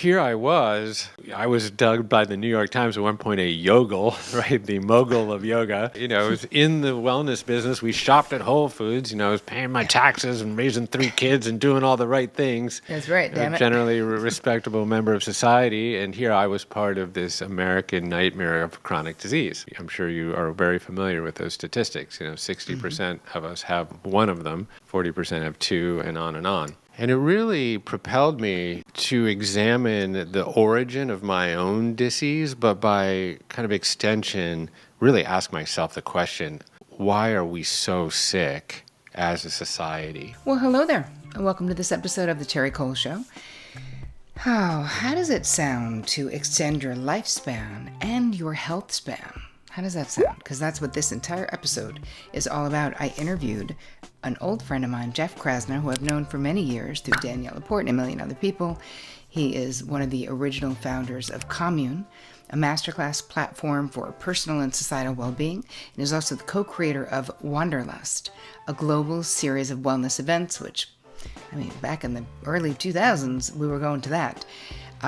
here I was dubbed by the New York Times at one point a yogle, right? The mogul of yoga. I was in the wellness business. We shopped at Whole Foods. I was paying my taxes and raising 3 kids and doing all the right things. That's right, damn it. Generally a respectable member of society. And here I was part of this American nightmare of chronic disease. I'm sure you are very familiar with those statistics. 60% of us have one of them, 40% have 2, and on and on. And it really propelled me to examine the origin of my own disease, but by kind of extension, really ask myself the question, why are we so sick as a society? Well, hello there, and welcome to this episode of the Terri Cole Show. How does it sound to extend your lifespan and your health span? How does that sound? Because that's what this entire episode is all about. I interviewed an old friend of mine, Jeff Krasno, who I've known for many years through Danielle Laporte and a million other people. He is one of the original founders of Commune, a masterclass platform for personal and societal well-being, and is also the co-creator of Wanderlust, a global series of wellness events, which, back in the early 2000s, we were going to that.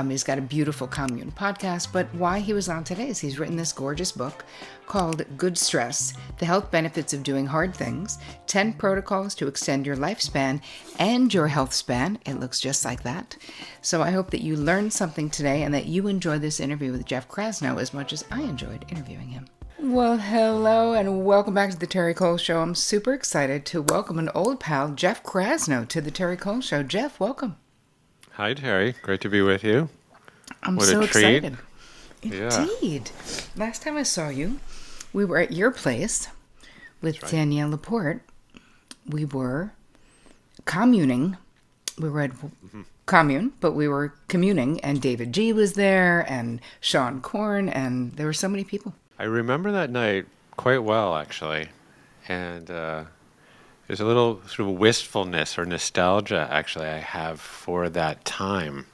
He's got a beautiful Commune podcast, but why he was on today is he's written this gorgeous book called Good Stress, The Health Benefits of Doing Hard Things, 10 Protocols to Extend Your Lifespan and Your Health Span. It looks just like that. So I hope that you learned something today and that you enjoyed this interview with Jeff Krasno as much as I enjoyed interviewing him. Well, hello and welcome back to the Terri Cole Show. I'm super excited to welcome an old pal, Jeff Krasno, to the Terri Cole Show. Jeff, welcome. Hi, Terri. Great to be with you. I'm what so a treat. Excited. Indeed. Yeah. Last time I saw you, we were at your place with Danielle Laporte. We were communing. We were at Commune, but we were communing, and David G. was there, and Sean Korn, and there were so many people. I remember that night quite well, actually. And there's a little sort of wistfulness or nostalgia, actually, I have for that time.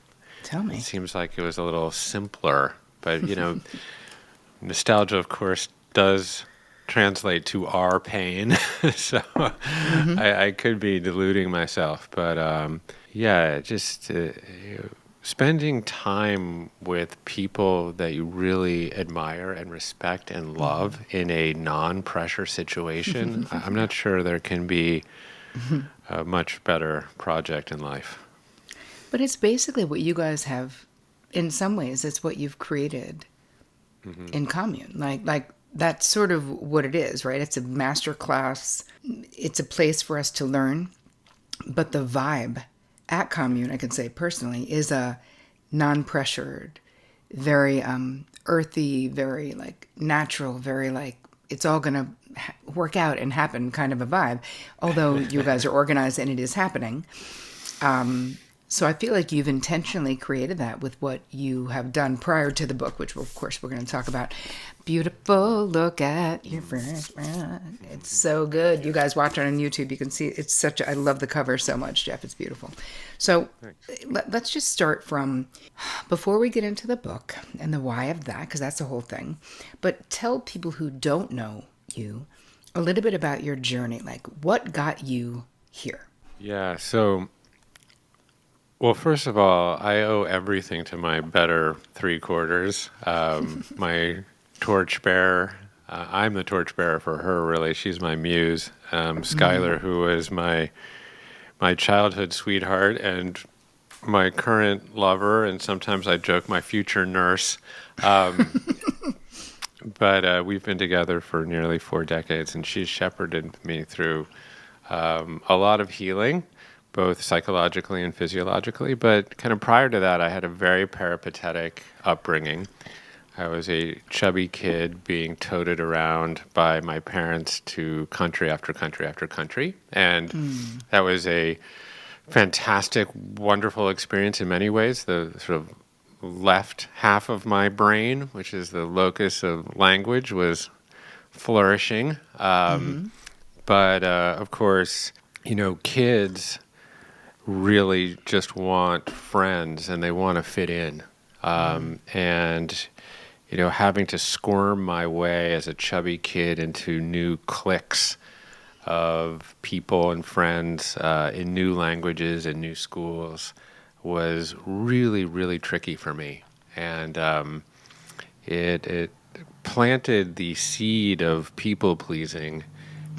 Tell me. It seems like it was a little simpler, but, nostalgia, of course, does translate to our pain, so I could be deluding myself. But, just spending time with people that you really admire and respect and love in a non-pressure situation, I'm not sure there can be a much better project in life. But it's basically what you guys have, in some ways, it's what you've created in Commune. Like that's sort of what it is, right? It's a master class. It's a place for us to learn. But the vibe at Commune, I can say personally, is a non-pressured, very earthy, very natural, very it's all going to work out and happen kind of a vibe. Although you guys are organized and it is happening. So I feel like you've intentionally created that with what you have done prior to the book, which of course we're going to talk about. Beautiful, look at your first breath. It's so good. You guys watch it on YouTube. You can see it's I love the cover so much, Jeff. It's beautiful. So let's just start from, before we get into the book and the why of that, because that's the whole thing, but tell people who don't know you a little bit about your journey. Like, what got you here? Yeah, so... Well, first of all, I owe everything to my better 3/4. My torchbearer. I'm the torchbearer for her, really. She's my muse. Skylar, who is my childhood sweetheart and my current lover, and sometimes I joke my future nurse. But we've been together for nearly 4 decades, and she's shepherded me through a lot of healing, both psychologically and physiologically. But kind of prior to that, I had a very peripatetic upbringing. I was a chubby kid being toted around by my parents to country after country after country. And that was a fantastic, wonderful experience in many ways. The sort of left half of my brain, which is the locus of language, was flourishing. But of course, kids really just want friends and they want to fit in. And, having to squirm my way as a chubby kid into new cliques of people and friends in new languages and new schools was really, really tricky for me. And it planted the seed of people pleasing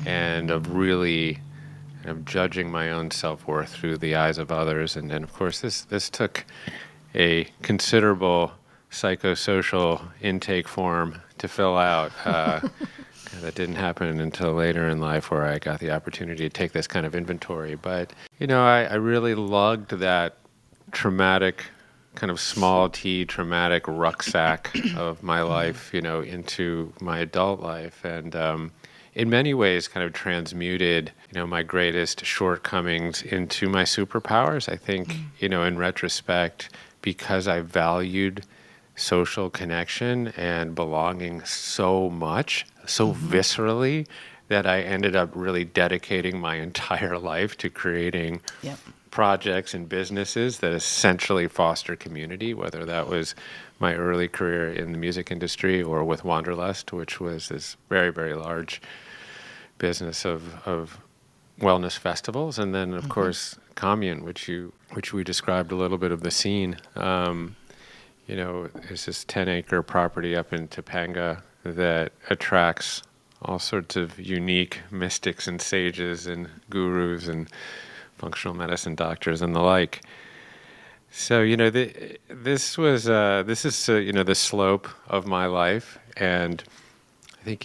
and of really kind of judging my own self-worth through the eyes of others. And of course, this took a considerable psychosocial intake form to fill out. That didn't happen until later in life, where I got the opportunity to take this kind of inventory. But, I really lugged that traumatic, kind of small T traumatic rucksack of my life, into my adult life. And in many ways kind of transmuted, my greatest shortcomings into my superpowers. I think, in retrospect, because I valued social connection and belonging so much, so viscerally, that I ended up really dedicating my entire life to creating projects and businesses that essentially foster community, whether that was my early career in the music industry or with Wanderlust, which was this very, very large business of wellness festivals, and then of course Commune, which we described a little bit of the scene. There's this 10-acre property up in Topanga that attracts all sorts of unique mystics and sages and gurus and functional medicine doctors and the like. So this is the slope of my life, and I think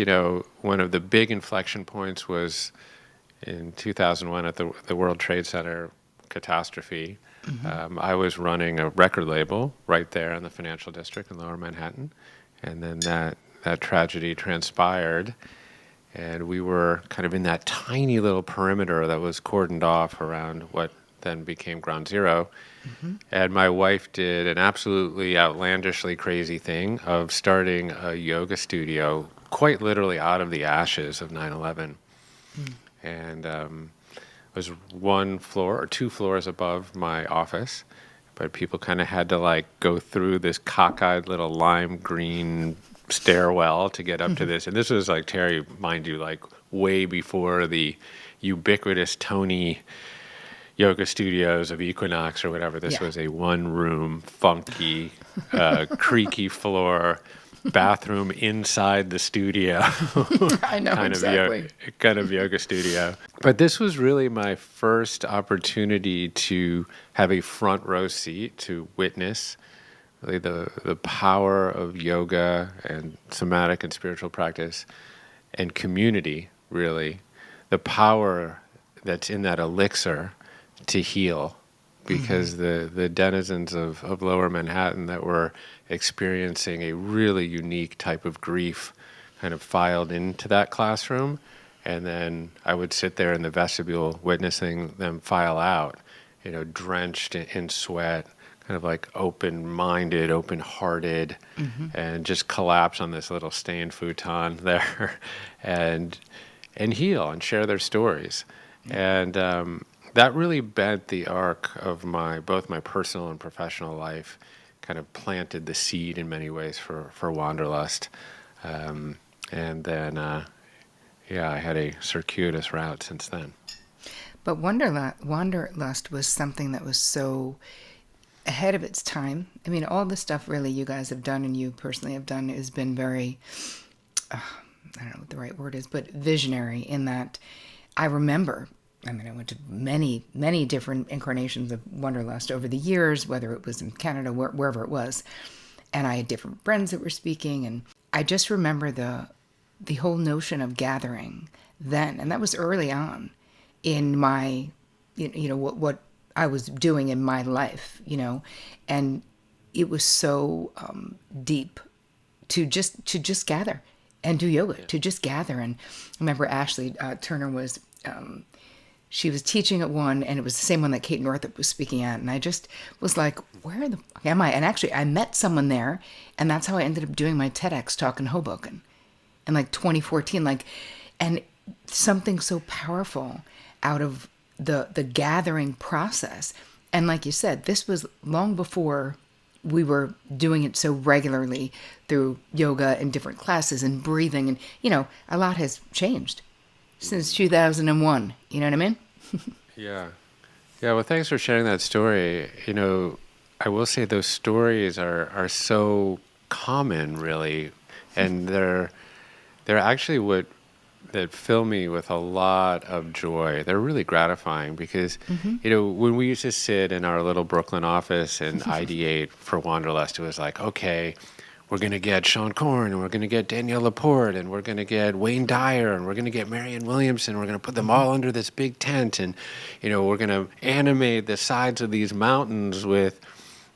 one of the big inflection points was in 2001 at the World Trade Center catastrophe. I was running a record label right there in the financial district in Lower Manhattan, and then that tragedy transpired, and we were kind of in that tiny little perimeter that was cordoned off around what then became Ground Zero. And my wife did an absolutely outlandishly crazy thing of starting a yoga studio quite literally out of the ashes of 9/11. And was one floor or two floors above my office, but people kind of had to go through this cockeyed little lime green stairwell to get up to this. And this was Terry, mind you, way before the ubiquitous Tony yoga studios of Equinox or whatever. This was a one-room, funky, creaky floor bathroom inside the studio. I know, exactly. Kind of yoga studio. But this was really my first opportunity to have a front row seat to witness really the power of yoga and somatic and spiritual practice and community, really. The power that's in that elixir to heal, because the denizens of Lower Manhattan that were experiencing a really unique type of grief kind of filed into that classroom, and then I would sit there in the vestibule witnessing them file out, drenched in sweat, kind of open-minded, open-hearted, and just collapse on this little stained futon there and heal and share their stories. And that really bent the arc of both my personal and professional life, kind of planted the seed in many ways for Wanderlust. And then, I had a circuitous route since then. But Wanderlust was something that was so ahead of its time. I mean, all the stuff really you guys have done and you personally have done has been very, I don't know what the right word is, but visionary in that I remember, I went to many, many different incarnations of Wanderlust over the years, whether it was in Canada, wherever it was. And I had different friends that were speaking. And I just remember the whole notion of gathering then. And that was early on in my, what I was doing in my life, and it was so deep to just gather and do yoga, to just gather. And I remember Ashley Turner was, she was teaching at one, and it was the same one that Kate Northrup was speaking at. And I just was like, where the fuck am I? And actually, I met someone there, and that's how I ended up doing my TEDx talk in Hoboken in 2014. And something so powerful out of the gathering process. And like you said, this was long before we were doing it so regularly through yoga and different classes and breathing. And, a lot has changed since 2001. You know what I mean? Yeah. Yeah, well, thanks for sharing that story. I will say those stories are so common, really, and they're actually what that fill me with a lot of joy. They're really gratifying because, Mm-hmm. when we used to sit in our little Brooklyn office and ideate for Wanderlust, it was like, okay, we're going to get Sean Corn, and we're going to get Danielle Laporte, and we're going to get Wayne Dyer, and we're going to get Marianne Williamson. We're going to put them Mm-hmm. all under this big tent, and, we're going to animate the sides of these mountains with,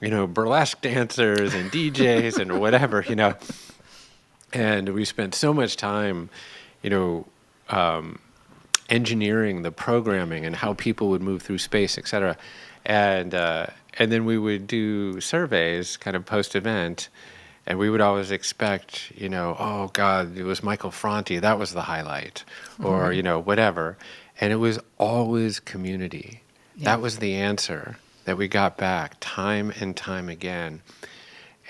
burlesque dancers and DJs and whatever. And we spent so much time, you know, engineering the programming and how people would move through space, et cetera. And then we would do surveys kind of post-event, and we would always expect, oh God, it was Michael Franti, that was the highlight, or, Right. whatever. And it was always community. Yeah. That was the answer that we got back time and time again.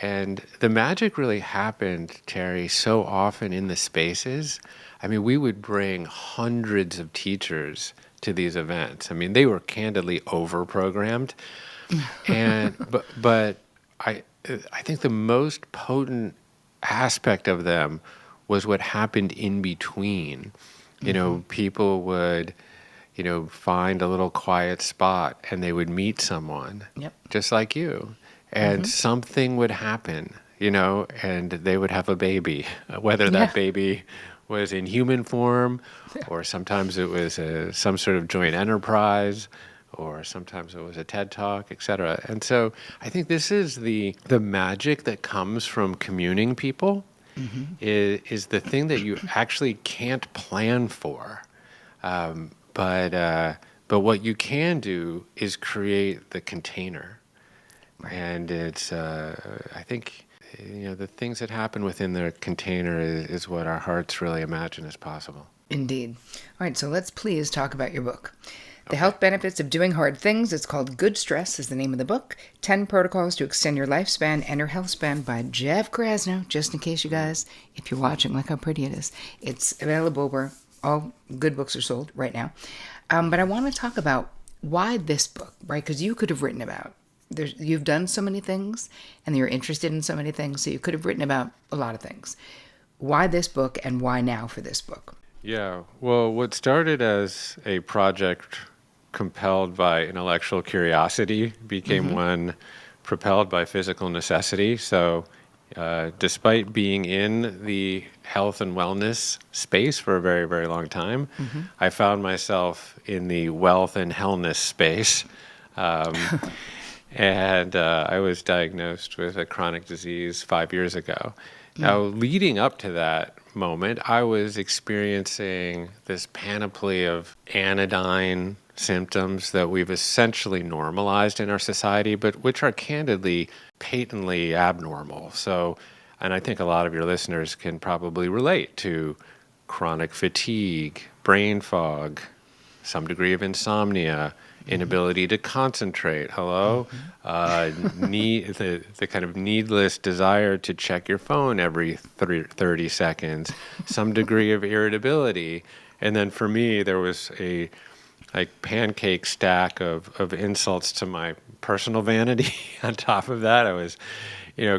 And the magic really happened, Terry, so often in the spaces. I mean, we would bring hundreds of teachers to these events. I mean, they were candidly over-programmed, but I think the most potent aspect of them was what happened in between. Mm-hmm. People would, find a little quiet spot and they would meet someone Yep. just like you, and Mm-hmm. something would happen, and they would have a baby, whether Yeah. that baby was in human form, or sometimes it was some sort of joint enterprise, or sometimes it was a TED Talk, etc. And so I think this is the magic that comes from communing people, Mm-hmm. is the thing that you actually can't plan for. But what you can do is create the container. Right. And it's, I think, the things that happen within the container is what our hearts really imagine is possible. Indeed. All right, so let's please talk about your book. The Okay. Health Benefits of Doing Hard Things. It's called Good Stress is the name of the book. 10 Protocols to Extend Your Lifespan and Your Health Span by Jeff Krasno. Just in case you guys, if you're watching, look how pretty it is. It's available where all good books are sold right now. But I want to talk about why this book, right? Because you could have written about, you've done so many things and you're interested in so many things, so you could have written about a lot of things. Why this book and why now for this book? Yeah. Well, what started as a project compelled by intellectual curiosity became one propelled by physical necessity. So, despite being in the health and wellness space for a very, very long time, I found myself in the wealth and hellness space. Um, and I was diagnosed with a chronic disease 5 years ago. Now, leading up to that moment, I was experiencing this panoply of anodyne symptoms that we've essentially normalized in our society, but which are candidly, patently abnormal. So, and I think a lot of your listeners can probably relate to chronic fatigue, brain fog, some degree of insomnia, inability to concentrate. Hello, the kind of needless desire to check your phone every 30 seconds, some degree of irritability, and then for me there was a like pancake stack of insults to my personal vanity. On top of that, I was,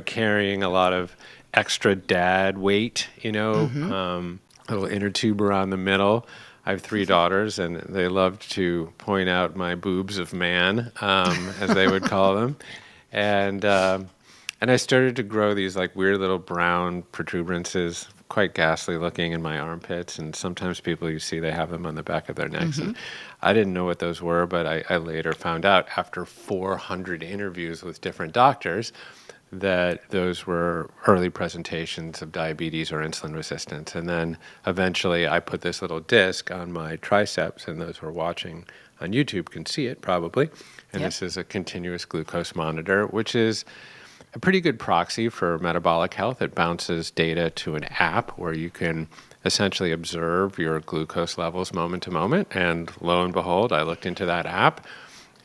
carrying a lot of extra dad weight, little inner tube around the middle. I have three daughters, and they loved to point out my boobs of man, as they would call them, and I started to grow these like weird little brown protuberances, quite ghastly looking, in my armpits, and sometimes people you see they have them on the back of their necks, and I didn't know what those were, but I later found out after 400 interviews with different doctors that those were early presentations of diabetes or insulin resistance. And then eventually I put this little disc on my triceps, and those who are watching on YouTube can see it probably. And Yep. this is a continuous glucose monitor, which is a pretty good proxy for metabolic health. It bounces data to an app where you can essentially observe your glucose levels moment to moment. And lo and behold, I looked into that app,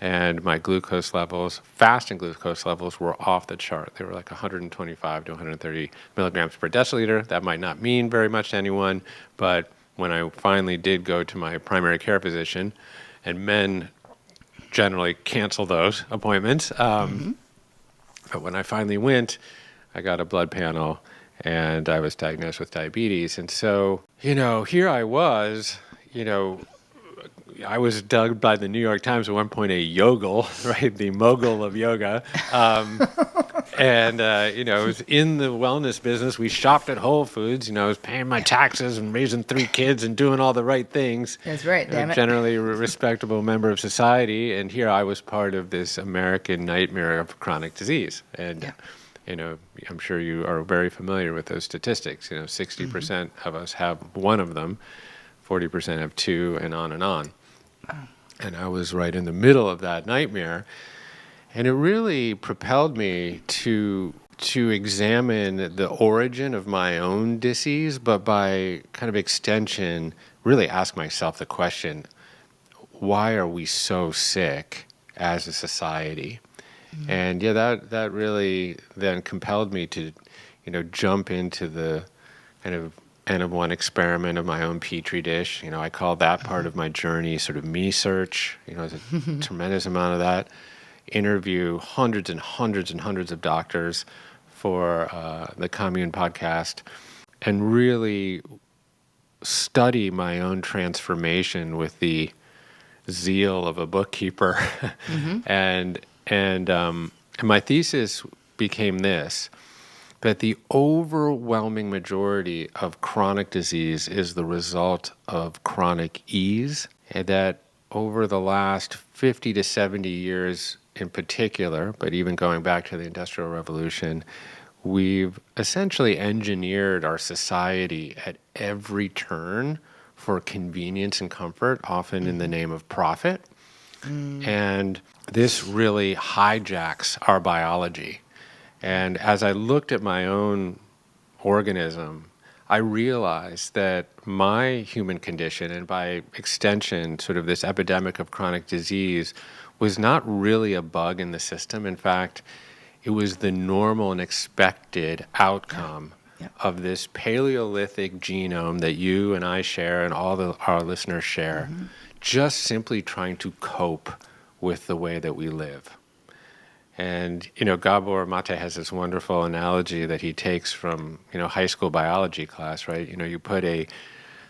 and my glucose levels, fasting glucose levels, were off the chart. They were like 125 to 130 milligrams per deciliter. That might not mean very much to anyone, but when I finally did go to my primary care physician, and men generally cancel those appointments. But when I finally went, I got a blood panel and I was diagnosed with diabetes. And so, here I was, I was dubbed by the New York Times at one point a yogle, right? The mogul of yoga. And, I was in the wellness business. We shopped at Whole Foods. I was paying my taxes and raising 3 kids and doing all the right things. That's right, damn it. Generally a respectable member of society. And here I was part of this American nightmare of chronic disease. And, I'm sure you are very familiar with those statistics. 60% of us have one of them, 40% have 2, and on and on. And I was right in the middle of that nightmare. And it really propelled me to examine the origin of my own disease, but by kind of extension, really ask myself the question, why are we so sick as a society? And that really then compelled me to, jump into the kind of N of 1 experiment of my own petri dish. I call that part of my journey sort of me search. There's a tremendous amount of that. Interview hundreds and hundreds and hundreds of doctors for the Commune podcast, and really study my own transformation with the zeal of a bookkeeper. And my thesis became this, that the overwhelming majority of chronic disease is the result of chronic ease, and that over the last 50 to 70 years in particular, but even going back to the Industrial Revolution, we've essentially engineered our society at every turn for convenience and comfort, often in the name of profit. And this really hijacks our biology. And as I looked at my own organism, I realized that my human condition, and by extension, sort of this epidemic of chronic disease, was not really a bug in the system. In fact, it was the normal and expected outcome of this Paleolithic genome that you and I share and all our listeners share, just simply trying to cope with the way that we live. And, Gabor Mate has this wonderful analogy that he takes from, high school biology class, right? You put a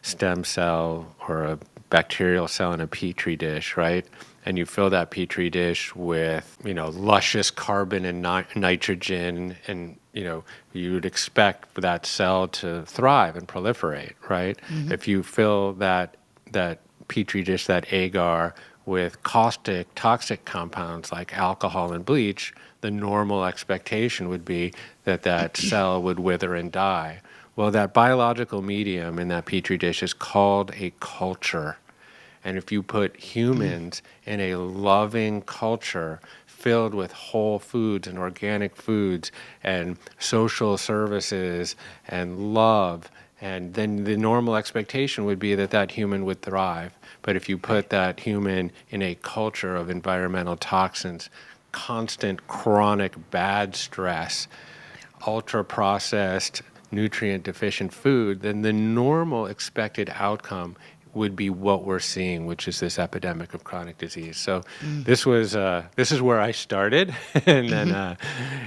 stem cell or a bacterial cell in a petri dish, right? And you fill that petri dish with, luscious carbon and nitrogen, and, you would expect for that cell to thrive and proliferate, right? If you fill that petri dish, that agar, with caustic, toxic compounds like alcohol and bleach, the normal expectation would be that cell would wither and die. Well, that biological medium in that petri dish is called a culture. And if you put humans in a loving culture filled with whole foods and organic foods and social services and love, and then the normal expectation would be that human would thrive. But if you put that human in a culture of environmental toxins, constant chronic bad stress, ultra-processed, nutrient-deficient food, then the normal expected outcome would be what we're seeing, which is this epidemic of chronic disease. So this is where I started, and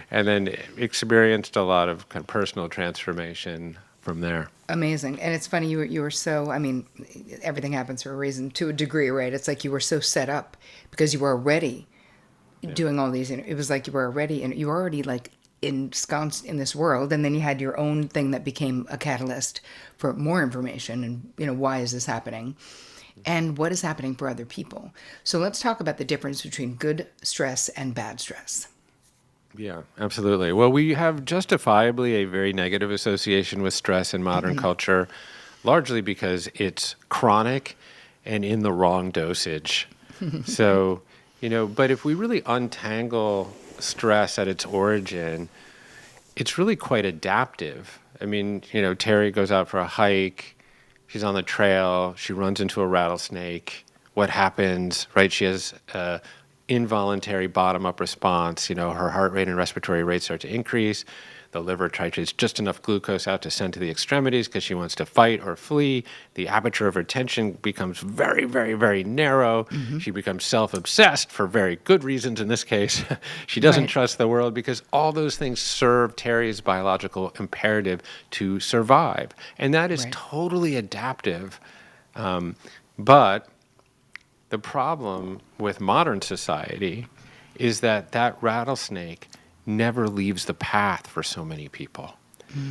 then experienced a lot of kind of personal transformation from there. Amazing. And it's funny, you were so, everything happens for a reason to a degree, right? It's like you were so set up because you were already doing all these, it was like you were already, and you were already like ensconced in this world, and then you had your own thing that became a catalyst for more information and, why is this happening? And what is happening for other people? So let's talk about the difference between good stress and bad stress. Yeah, absolutely. Well, we have justifiably a very negative association with stress in modern culture, largely because it's chronic and in the wrong dosage. So, but if we really untangle stress at its origin, it's really quite adaptive. Terri goes out for a hike, she's on the trail, she runs into a rattlesnake. What happens, right? She has involuntary bottom-up response. Her heart rate and respiratory rate start to increase. The liver titrates just enough glucose out to send to the extremities because she wants to fight or flee. The aperture of her attention becomes very, very, very narrow. She becomes self-obsessed for very good reasons in this case. She doesn't Right. trust the world because all those things serve Terry's biological imperative to survive. And that is Right. totally adaptive. But the problem with modern society is that rattlesnake never leaves the path for so many people.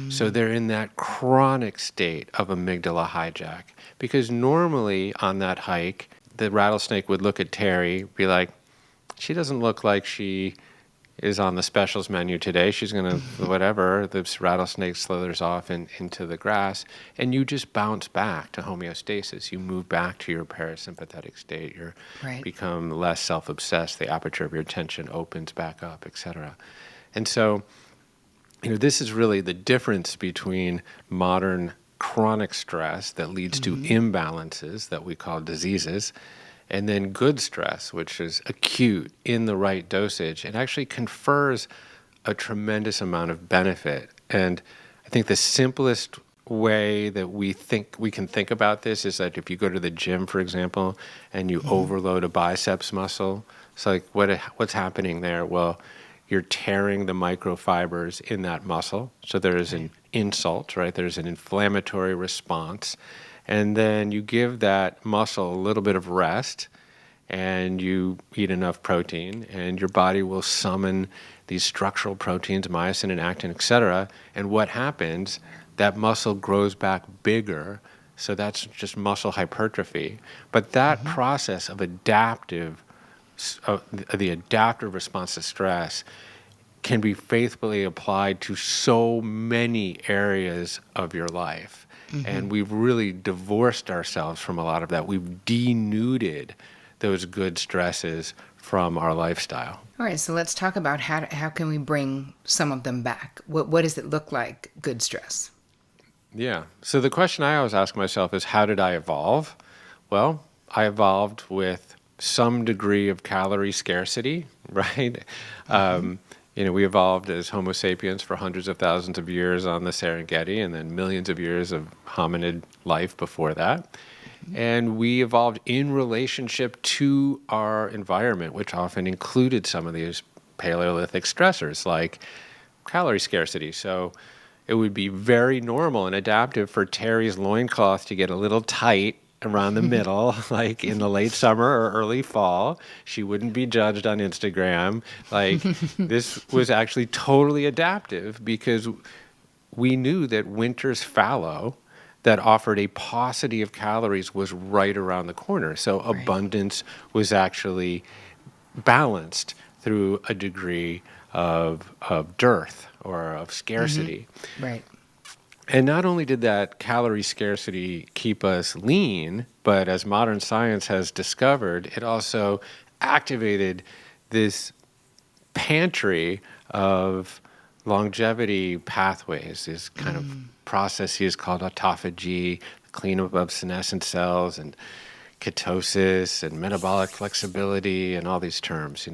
So they're in that chronic state of amygdala hijack. Because normally on that hike, the rattlesnake would look at Terry, be like, she doesn't look like she is on the specials menu today. She's going to, whatever, this rattlesnake slithers off into the grass, and you just bounce back to homeostasis. You move back to your parasympathetic state. You Right. become less self-obsessed. The aperture of your attention opens back up, etc. And so, this is really the difference between modern chronic stress that leads to imbalances that we call diseases, and then good stress, which is acute in the right dosage and actually confers a tremendous amount of benefit. And I think the simplest way that we can think about this is that if you go to the gym, for example, and you overload a biceps muscle, it's like what's happening there? Well, you're tearing the microfibers in that muscle. So there is an insult, right? There's an inflammatory response. And then you give that muscle a little bit of rest and you eat enough protein and your body will summon these structural proteins, myosin and actin, et cetera. And what happens? That muscle grows back bigger. So that's just muscle hypertrophy. But that process of the adaptive response to stress can be faithfully applied to so many areas of your life. And we've really divorced ourselves from a lot of that. We've denuded those good stresses from our lifestyle. All right, so let's talk about how can we bring some of them back? What does it look like, good stress? Yeah. So the question I always ask myself is, how did I evolve? Well, I evolved with some degree of calorie scarcity, right? We evolved as Homo sapiens for hundreds of thousands of years on the Serengeti and then millions of years of hominid life before that. And we evolved in relationship to our environment, which often included some of these Paleolithic stressors like calorie scarcity. So it would be very normal and adaptive for Terry's loincloth to get a little tight around the middle, like in the late summer or early fall. She wouldn't be judged on Instagram. Like this was actually totally adaptive because we knew that winter's fallow that offered a paucity of calories was right around the corner. So abundance was actually balanced through a degree of dearth or of scarcity. Right. And not only did that calorie scarcity keep us lean, but as modern science has discovered, it also activated this pantry of longevity pathways, these kind of processes called autophagy, cleanup of senescent cells, and ketosis, and metabolic flexibility, and all these terms,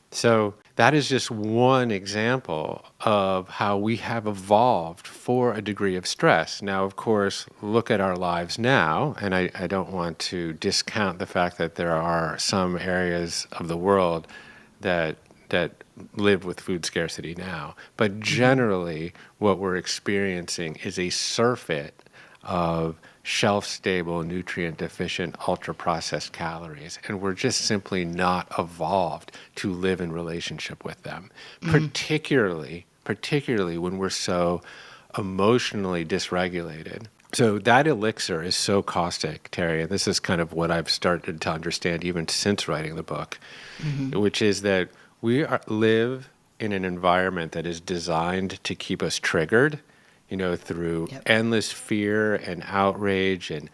So that is just one example of how we have evolved for a degree of stress. Now, of course, look at our lives now, and I don't want to discount the fact that there are some areas of the world that live with food scarcity now. But generally, what we're experiencing is a surfeit of shelf-stable, nutrient-deficient, ultra-processed calories. And we're just simply not evolved to live in relationship with them, particularly when we're so emotionally dysregulated. So that elixir is so caustic, Terry, and this is kind of what I've started to understand even since writing the book, which is that we live in an environment that is designed to keep us triggered, through endless fear and outrage and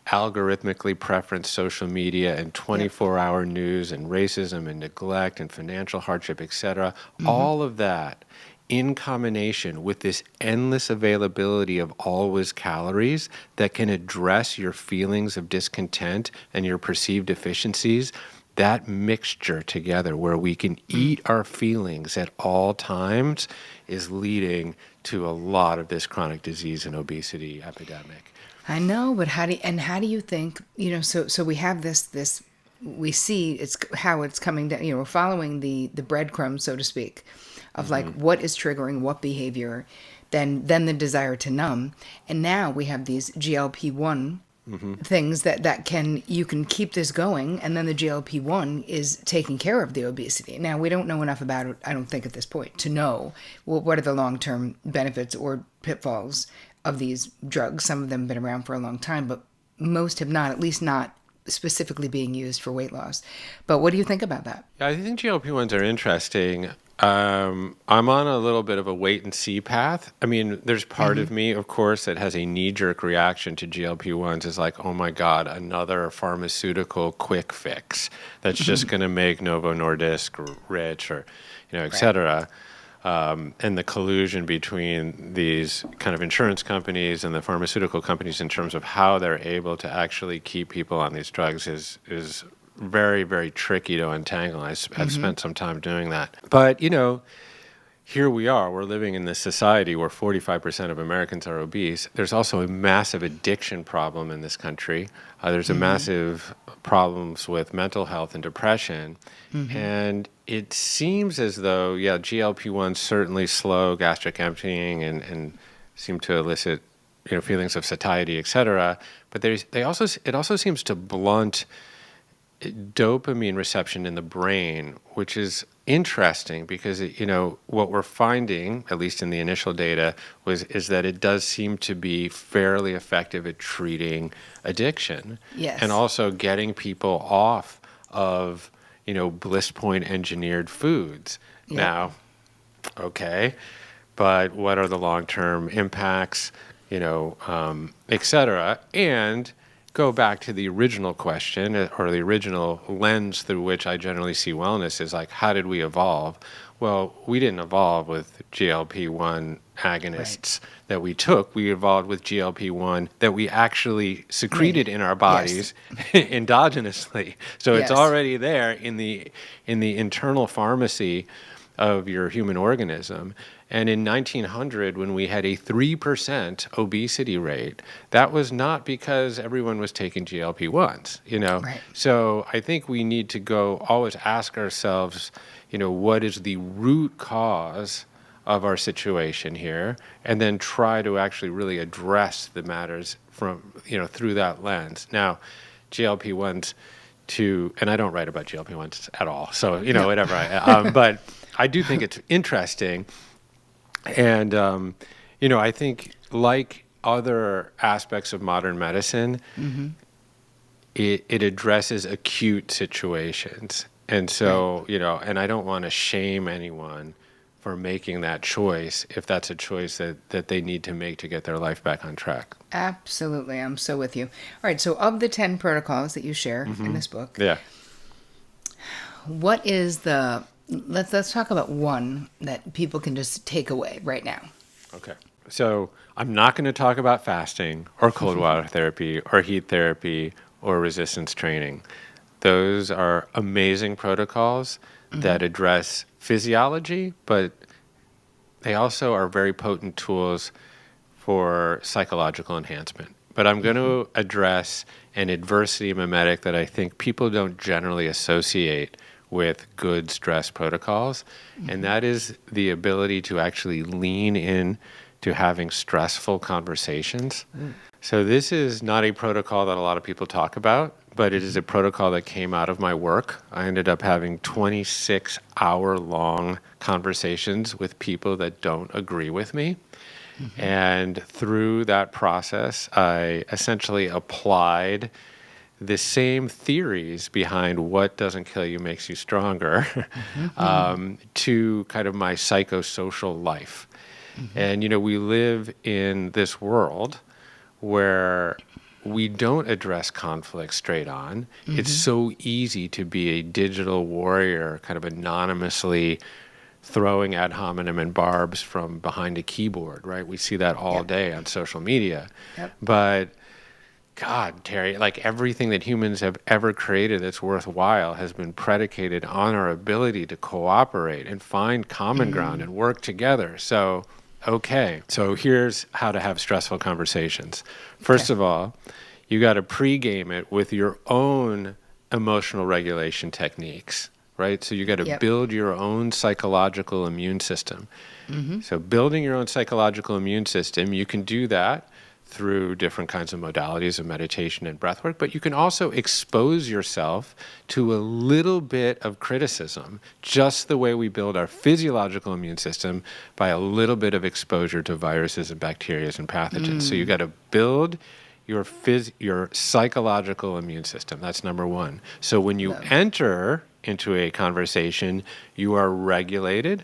algorithmically preferenced social media and 24-hour news and racism and neglect and financial hardship, etc. All of that in combination with this endless availability of always calories that can address your feelings of discontent and your perceived deficiencies, that mixture together where we can eat our feelings at all times is leading to a lot of this chronic disease and obesity epidemic. I know, but how do you think, so we have this we see it's how it's coming down, we're following the breadcrumbs, so to speak, of like what is triggering what behavior, then the desire to numb. And now we have these GLP-1 things that you can keep this going, and then the GLP-1 is taking care of the obesity. Now, we don't know enough about it, I don't think, at this point, to know what are the long-term benefits or pitfalls of these drugs. Some of them have been around for a long time, but most have not, at least not specifically being used for weight loss. But what do you think about that? I think GLP-1s are interesting. I'm on a little bit of a wait and see path. I mean, there's part of me, of course, that has a knee-jerk reaction to GLP-1s. Is like, oh my God, another pharmaceutical quick fix that's just going to make Novo Nordisk rich, or, et cetera. And the collusion between these kind of insurance companies and the pharmaceutical companies in terms of how they're able to actually keep people on these drugs is very, very tricky to untangle. I've spent some time doing that. But, here we are. We're living in this society where 45% of Americans are obese. There's also a massive addiction problem in this country. There's a massive problems with mental health and depression. And it seems as though, GLP-1s certainly slow gastric emptying and seem to elicit, feelings of satiety, et cetera. But it also seems to blunt dopamine reception in the brain, which is interesting because what we're finding, at least in the initial data, is that it does seem to be fairly effective at treating addiction. Yes. And also getting people off of bliss point engineered foods. Yep. Now, okay, but what are the long-term impacts, et cetera? And go back to the original question, or the original lens through which I generally see wellness, is like, how did we evolve? Well, we didn't evolve with GLP-1 agonists that we took. We evolved with GLP-1 that we actually secreted in our bodies endogenously. So it's already there in the internal pharmacy of your human organism. And in 1900, when we had a 3% obesity rate, that was not because everyone was taking GLP-1s, Right. So I think we need to always ask ourselves, what is the root cause of our situation here, and then try to actually really address the matters from, through that lens. Now, GLP-1s and I don't write about GLP-1s at all, so, whatever. But I do think it's interesting. And, I think like other aspects of modern medicine, it addresses acute situations. And so, and I don't want to shame anyone for making that choice if that's a choice that they need to make to get their life back on track. Absolutely. I'm so with you. All right. So of the 10 protocols that you share in this book, what is let's talk about one that people can just take away right now. Okay. So I'm not going to talk about fasting or cold water therapy or heat therapy or resistance training. Those are amazing protocols that address physiology, but they also are very potent tools for psychological enhancement. But I'm going to address an adversity mimetic that I think people don't generally associate with good stress protocols, and that is the ability to actually lean in to having stressful conversations. So this is not a protocol that a lot of people talk about, but it is a protocol that came out of my work. I ended up having 26-hour-long conversations with people that don't agree with me. And through that process, I essentially applied the same theories behind what doesn't kill you makes you stronger to kind of my psychosocial life. And, we live in this world where we don't address conflict straight on. It's so easy to be a digital warrior, kind of anonymously throwing ad hominem and barbs from behind a keyboard, right? We see that all day on social media. But God, Terry, like everything that humans have ever created that's worthwhile has been predicated on our ability to cooperate and find common ground and work together. So, okay, so here's how to have stressful conversations. First Okay. of all, you got to pregame it with your own emotional regulation techniques, right? So you got to Yep. build your own psychological immune system. So building your own psychological immune system, you can do that through different kinds of modalities of meditation and breathwork, but you can also expose yourself to a little bit of criticism, just the way we build our physiological immune system by a little bit of exposure to viruses and bacteria and pathogens. So you got to build your psychological immune system. That's number one. So when you Love. enter into a conversation, you are regulated,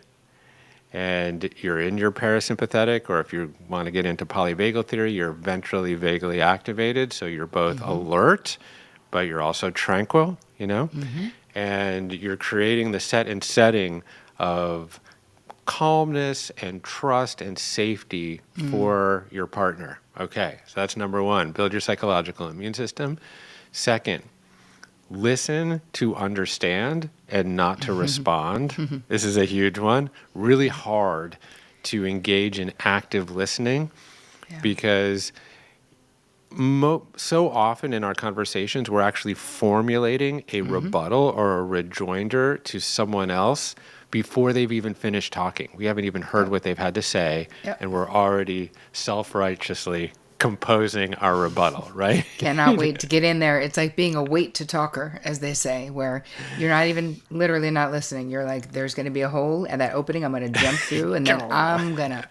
and you're in your parasympathetic, or if you want to get into polyvagal theory, you're ventrally vaguely activated. So you're both alert, but you're also tranquil, and you're creating the setting of calmness and trust and safety for your partner. Okay, so that's number one. Build your psychological immune system. Second, listen to understand and not to respond. This is a huge one. Really hard to engage in active listening Yeah. because so often in our conversations, we're actually formulating a rebuttal or a rejoinder to someone else before they've even finished talking. We haven't even heard what they've had to say, Yep. and we're already self-righteously composing our rebuttal, right? Cannot wait to get in there. It's like being a wait to talker, as they say, where you're not even literally not listening. You're like, there's going to be a hole and that opening I'm going to jump through, and then I'm going to.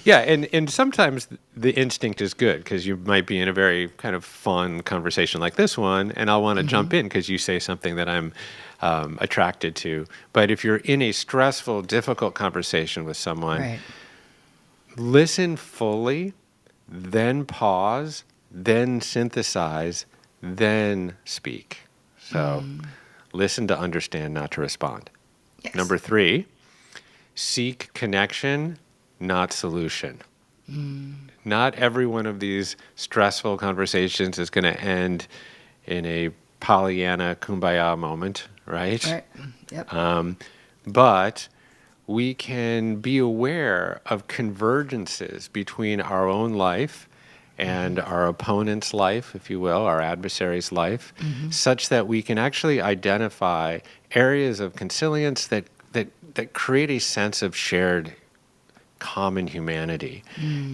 Yeah, and sometimes the instinct is good because you might be in a very kind of fun conversation like this one, and I'll want to jump in because you say something that I'm attracted to. But if you're in a stressful, difficult conversation with someone, Right. listen fully, then pause, then synthesize, then speak. So listen to understand, not to respond. Yes. Number 3, seek connection, not solution. Not every one of these stressful conversations is going to end in a Pollyanna kumbaya moment, right? Right. Yep. But we can be aware of convergences between our own life and our opponent's life, if you will, our adversary's life, such that we can actually identify areas of consilience that create a sense of shared common humanity.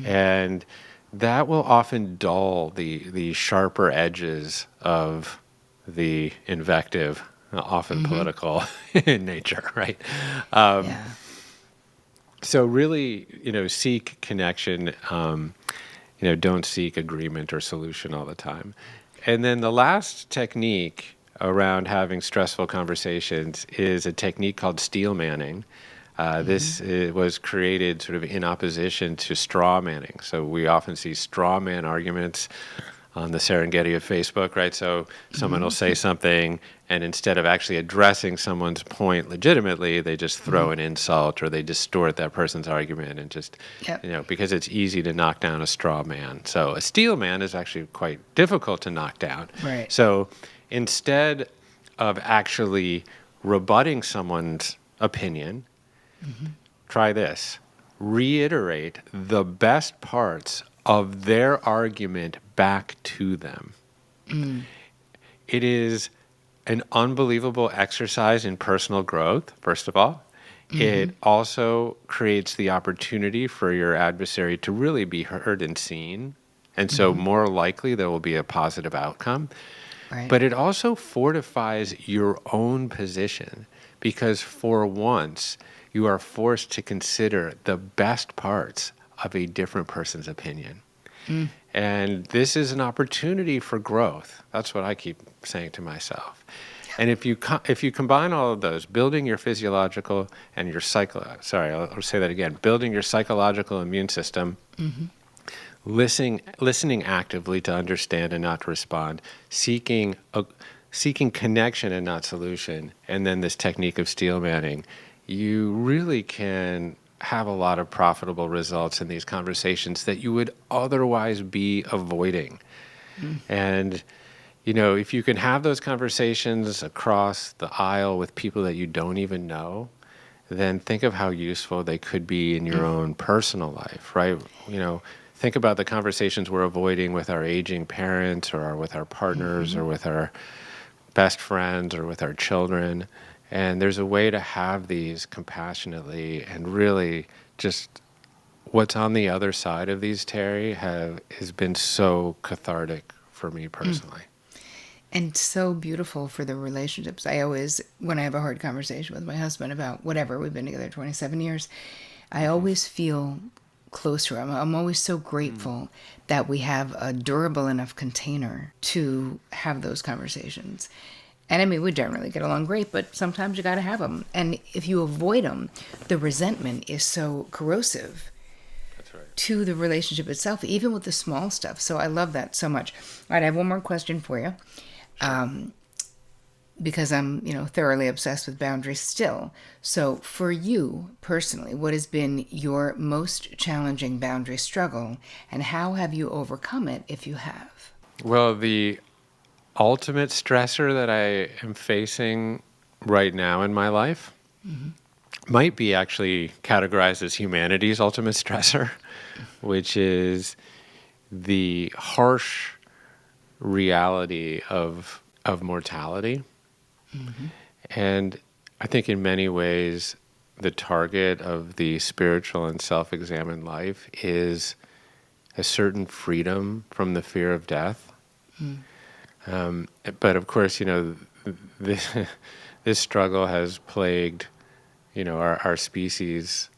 And that will often dull the sharper edges of the invective, often political in nature, right? Yeah. So really, seek connection. Don't seek agreement or solution all the time. And then the last technique around having stressful conversations is a technique called steel manning. This was created sort of in opposition to straw manning. So we often see straw man arguments on the Serengeti of Facebook, right? So someone will say something, and instead of actually addressing someone's point legitimately, they just throw an insult or they distort that person's argument and just, Yep. because it's easy to knock down a straw man. So a steel man is actually quite difficult to knock down. Right. So instead of actually rebutting someone's opinion, try this. Reiterate the best parts of their argument back to them. It is an unbelievable exercise in personal growth, first of all. It also creates the opportunity for your adversary to really be heard and seen. And so more likely there will be a positive outcome. Right. But it also fortifies your own position because for once you are forced to consider the best parts of a different person's opinion. And this is an opportunity for growth. That's what I keep saying to myself. And if you combine all of those, building your physiological and your I'll say that again, building your psychological immune system, listening actively to understand and not to respond, seeking connection and not solution, and then this technique of steel manning, you really can have a lot of profitable results in these conversations that you would otherwise be avoiding. And, if you can have those conversations across the aisle with people that you don't even know, then think of how useful they could be in your own personal life, right? Think about the conversations we're avoiding with our aging parents or with our partners or with our best friends or with our children. And there's a way to have these compassionately, and really just what's on the other side of these, Terry, has been so cathartic for me personally. And so beautiful for the relationships. I always, when I have a hard conversation with my husband about whatever, we've been together 27 years, I always feel closer. I'm always so grateful that we have a durable enough container to have those conversations. And I mean, we generally get along great, but sometimes you got to have them. And if you avoid them, the resentment is so corrosive That's right. to the relationship itself, even with the small stuff. So I love that so much. All right, I have one more question for you. Because I'm, thoroughly obsessed with boundaries still. So for you personally, what has been your most challenging boundary struggle, and how have you overcome it if you have? Well, the ultimate stressor that I am facing right now in my life might be actually categorized as humanity's ultimate stressor, which is the harsh reality of mortality. And I think in many ways, the target of the spiritual and self-examined life is a certain freedom from the fear of death. But of course, this, this struggle has plagued, our species,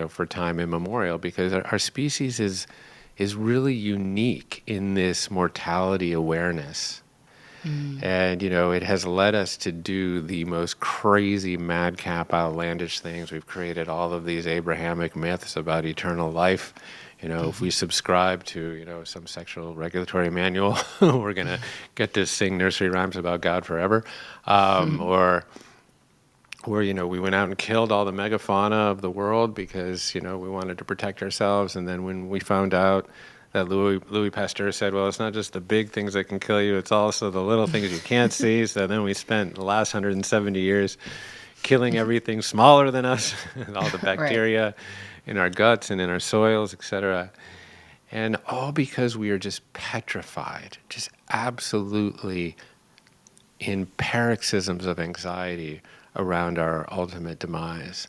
for time immemorial, because our species is really unique in this mortality awareness. And, it has led us to do the most crazy, madcap, outlandish things. We've created all of these Abrahamic myths about eternal life. If we subscribe to, some sexual regulatory manual, we're going to get to sing nursery rhymes about God forever. Or, we went out and killed all the megafauna of the world because, we wanted to protect ourselves. And then when we found out that Louis Pasteur said, well, it's not just the big things that can kill you, it's also the little things you can't see. So then we spent the last 170 years killing everything smaller than us, all the bacteria in our guts and in our soils, etc. And all because we are just petrified, just absolutely in paroxysms of anxiety around our ultimate demise.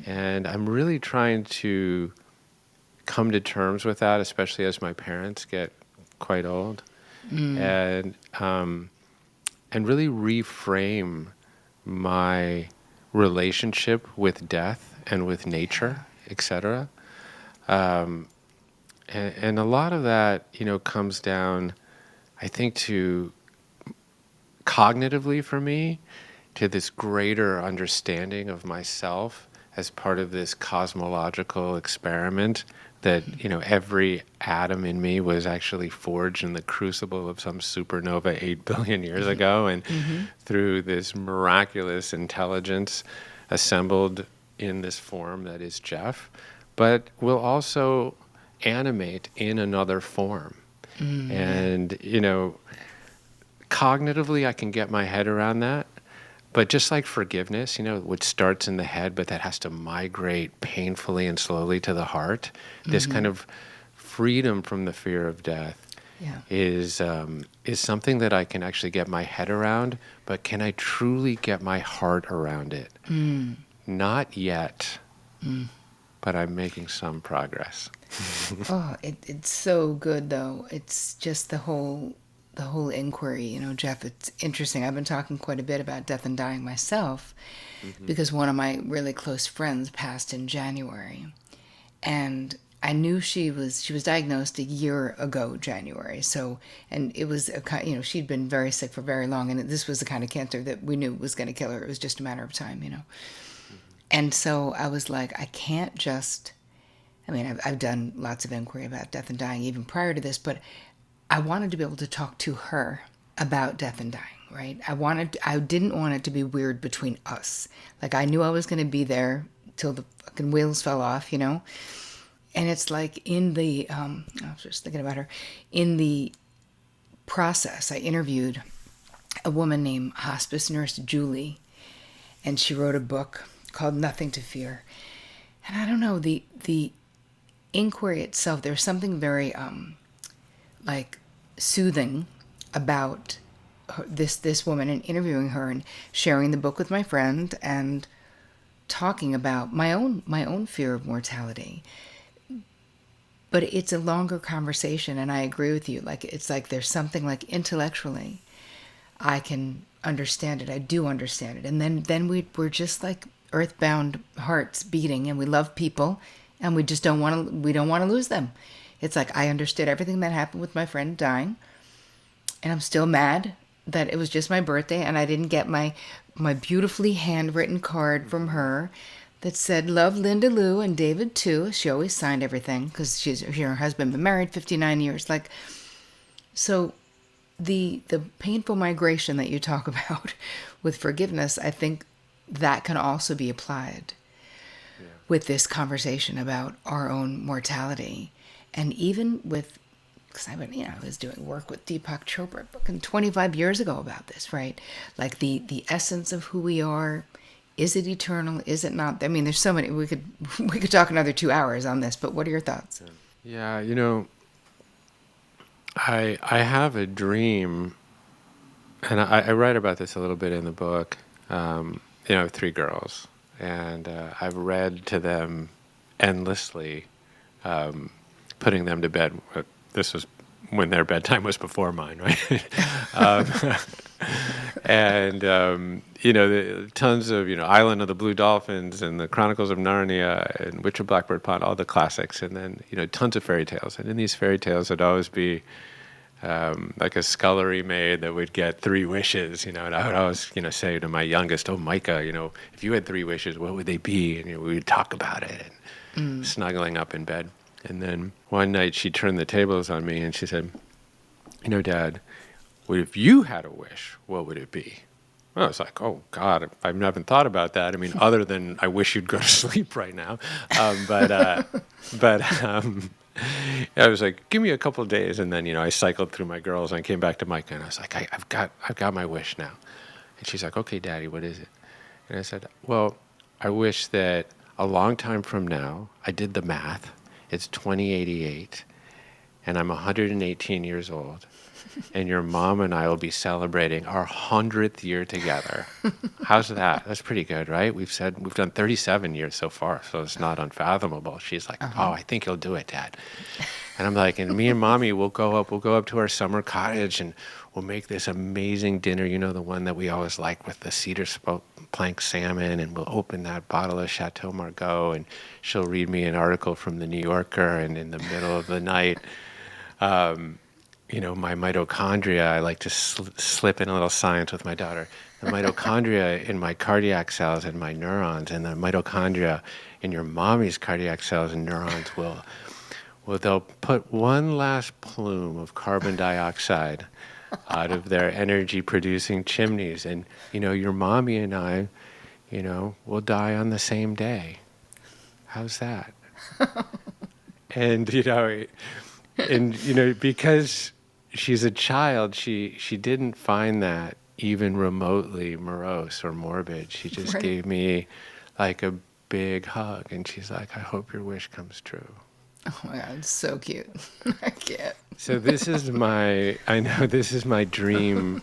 And I'm really trying to come to terms with that, especially as my parents get quite old, and really reframe my relationship with death and with nature, etc. And a lot of that, comes down, I think, to cognitively for me, to this greater understanding of myself as part of this cosmological experiment that, every atom in me was actually forged in the crucible of some supernova 8 billion years ago. And through this miraculous intelligence assembled in this form that is Jeff, but will also animate in another form. And, cognitively, I can get my head around that. But just like forgiveness, which starts in the head, but that has to migrate painfully and slowly to the heart, this kind of freedom from the fear of death is something that I can actually get my head around, but can I truly get my heart around it? Not yet, but I'm making some progress. It's so good, though. It's just the whole inquiry, Jeff. It's interesting. I've been talking quite a bit about death and dying myself, because one of my really close friends passed in January, and I knew she was diagnosed a year ago, January. So, and it was she'd been very sick for very long, and this was the kind of cancer that we knew was going to kill her. It was just a matter of time, And so I was like, I can't just. I mean, I've done lots of inquiry about death and dying even prior to this, but I wanted to be able to talk to her about death and dying, right? I didn't want it to be weird between us. Like, I knew I was going to be there till the fucking wheels fell off, you know? And it's like in the, I was just thinking about her, in the process, I interviewed a woman named hospice nurse Julie, and she wrote a book called Nothing to Fear. And I don't know, the inquiry itself, there's something very like soothing about this woman, and interviewing her and sharing the book with my friend and talking about my own fear of mortality. But it's a longer conversation, and I agree with you. Like, it's like there's something like intellectually I can understand it. I do understand it. And then we're just like earthbound hearts beating, and we love people, and we just we don't want to lose them. It's like I understood everything that happened with my friend dying, and I'm still mad that it was just my birthday and I didn't get my beautifully handwritten card from her that said love Linda Lou and David too. She always signed everything because she and her husband been married 59 years. Like, so the painful migration that you talk about with forgiveness, I think that can also be applied with this conversation about our own mortality. And even with, because I was doing work with Deepak Chopra 25 years ago about this, right? Like the essence of who we are. Is it eternal? Is it not? I mean, there's so many. We could talk another 2 hours on this. But what are your thoughts? Yeah, I have a dream, and I write about this a little bit in the book. I have 3 girls, and I've read to them endlessly, putting them to bed. This was when their bedtime was before mine, right? And tons of Island of the Blue Dolphins and the Chronicles of Narnia and Witch of Blackbird Pond, all the classics, and then tons of fairy tales. And in these fairy tales, it'd always be like a scullery maid that would get 3 wishes, and I would always say to my youngest, "Oh, Micah, if you had 3 wishes, what would they be?" And we would talk about it, and snuggling up in bed. And then one night she turned the tables on me and she said, "Dad, what if you had a wish, what would it be?" Well, I was like, "Oh, God, I haven't thought about that. I mean, other than I wish you'd go to sleep right now." But I was like, "Give me a couple of days." And then, I cycled through my girls and I came back to Micah and I was like, I've got my wish now. And she's like, "Okay, Daddy, what is it?" And I said, "Well, I wish that a long time from now, I did the math. It's 2088 and I'm 118 years old. And your mom and I will be celebrating our 100th year together. How's that? That's pretty good, right? We've done 37 years so far, so it's not unfathomable." She's like, "Oh, I think you'll do it, Dad." And I'm like, "And me and Mommy will go up to our summer cottage and we'll make this amazing dinner, the one that we always like with the cedar plank salmon, and we'll open that bottle of Chateau Margaux, and she'll read me an article from the New Yorker, and in the middle of the night, my mitochondria," I like to slip in a little science with my daughter, "the mitochondria in my cardiac cells and my neurons, and the mitochondria in your mommy's cardiac cells and neurons they'll put one last plume of carbon dioxide out of their energy producing chimneys, and your mommy and I, will die on the same day. How's that?" And because she's a child, she didn't find that even remotely morose or morbid. She just Right. gave me like a big hug, and she's like, "I hope your wish comes true." Oh my God, it's so cute. I can't. So this is my dream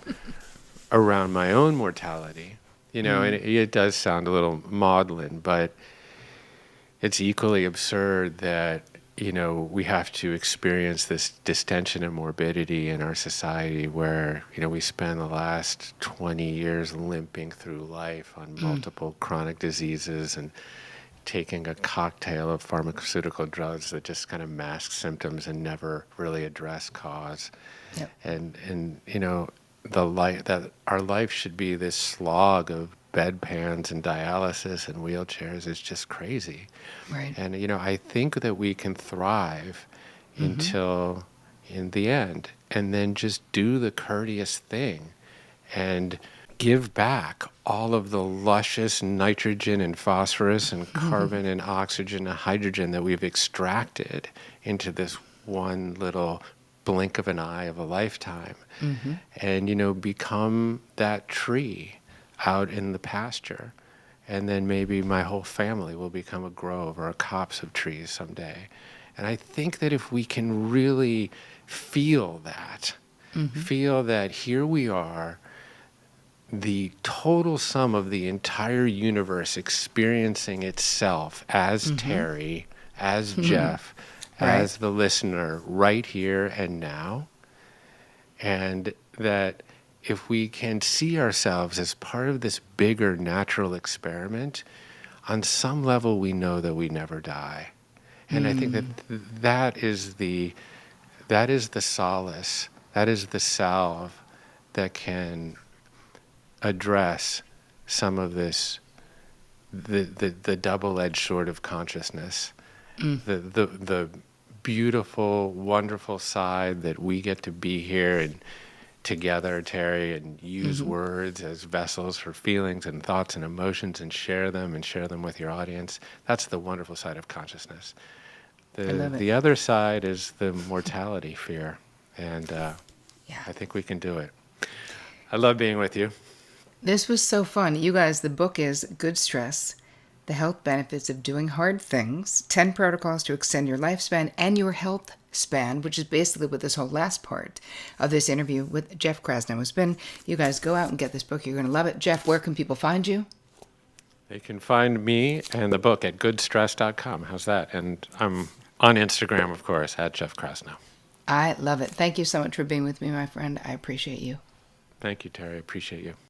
around my own mortality, and it does sound a little maudlin, but it's equally absurd that we have to experience this distension and morbidity in our society where, we spend the last 20 years limping through life on multiple chronic diseases and taking a cocktail of pharmaceutical drugs that just kind of mask symptoms and never really address cause. Yep. And the life that our life should be this slog of bedpans and dialysis and wheelchairs is just crazy. Right. And I think that we can thrive until in the end, and then just do the courteous thing and give back all of the luscious nitrogen and phosphorus and carbon and oxygen and hydrogen that we've extracted into this one little blink of an eye of a lifetime. And, become that tree out in the pasture. And then maybe my whole family will become a grove or a copse of trees someday. And I think that if we can really feel that here we are, the total sum of the entire universe experiencing itself as Terri, as Jeff, Right. as the listener right here and now. And that if we can see ourselves as part of this bigger natural experiment, on some level we know that we never die. And I think that that is the solace, that is the salve that can address some of this, the double-edged sword of consciousness, the beautiful, wonderful side that we get to be here and together, Terri, and use words as vessels for feelings and thoughts and emotions and share them with your audience. That's the wonderful side of consciousness. I love it. The other side is the mortality fear, and Yeah. I think we can do it. I love being with you. This was so fun. You guys, the book is Good Stress, The Health Benefits of Doing Hard Things, 10 Protocols to Extend Your Lifespan and Your Health Span, which is basically what this whole last part of this interview with Jeff Krasno has been. You guys go out and get this book. You're going to love it. Jeff, where can people find you? They can find me and the book at goodstress.com. How's that? And I'm on Instagram, of course, at Jeff Krasno. I love it. Thank you so much for being with me, my friend. I appreciate you. Thank you, Terri. I appreciate you.